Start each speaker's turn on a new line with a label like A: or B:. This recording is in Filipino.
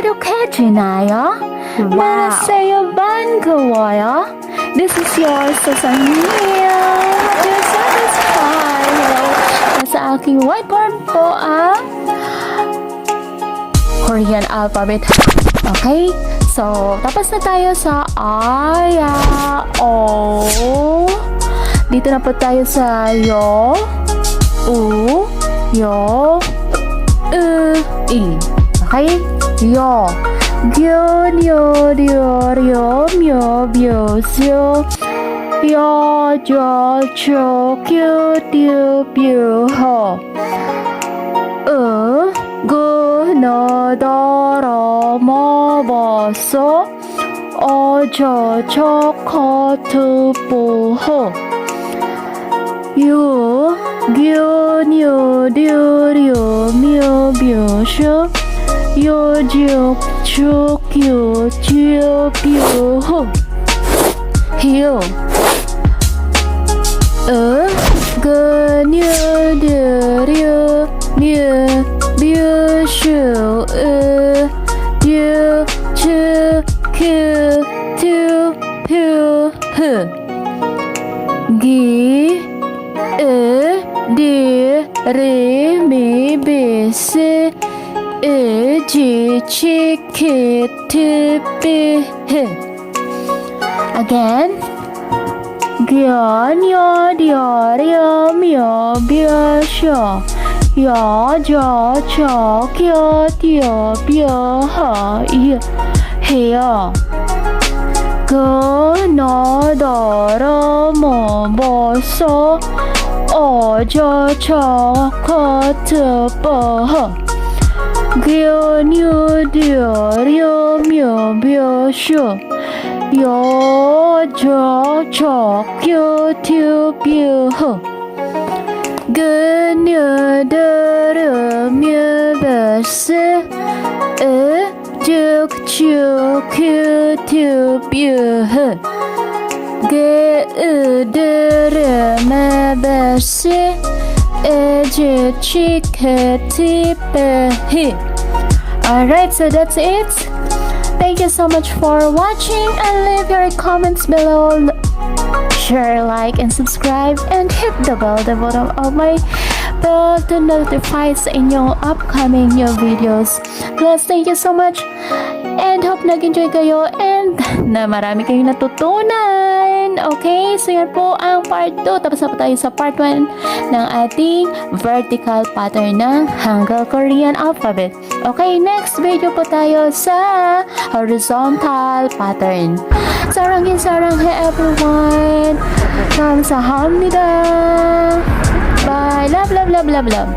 A: 똑똑해지나요? 말하세요 반가워요. This is your Susannia. You're satisfied. Nasa aking whiteboard po ang Korean alphabet. Okay? So, tapos na tayo sa aya, o. Dito na po tayo sa yo, u, yo, i. Okay? Yo. Gyo, nyo, ryo, ryo, myo, byo, syo. Yo, jo, cho, kyo, tyo, byo, ho. Go, no, do, ro, mo, bo, so. O, jo, cho, ko, tu, bu, ho. Yu, gyo, nyo, ryo, ryo, myo, byo, syo. Yo, jo, cho, kyo, tyo, byo, ho. Hiyo. Go, nyo, ryo, ryo, myo, byo, syo, yo, cho, kyo, tyo, byo, ho. Gi, di, re, mi, bi, si, ji, chi, ki, ti, bi, hi. Again. Gyo, nyo, ryo, ryo, myo, byo, syo. Yo, jo, cho, kyo, tyo, byo, ho, yo. Hiyo. Go, no, do, ro, mo, bo, so. O, jo, cho, ko, tu, bo, ho. Gyo, nyo, ryo, ryo, myo, byo, syo. Yo, jo, cho, kyo, tyo, byo, ho. Go, nyo, do, ro, myo, byo, si. Juk, chu, kyo, tyo, byo, ho. Ge, do, ro, ma, byo, si. Ju, chi, ke, ti, be, hi. Alright, so that's it. Thank you so much for watching and leave your comments below. Share, like, and subscribe and hit the bell at the bottom of my bell to notify sa inyong upcoming new videos. Plus, thank you so much and hope nag-enjoy kayo and na marami kayong natutunan. Okay, so yan po ang part 2. Tapos na po tayo sa part 1 ng ating vertical pattern ng Hangeul Korean alphabet. Okay, next video po tayo sa horizontal pattern. Sarangin saranghe everyone. 감사합니다. Bye. Love, love, love, love, love.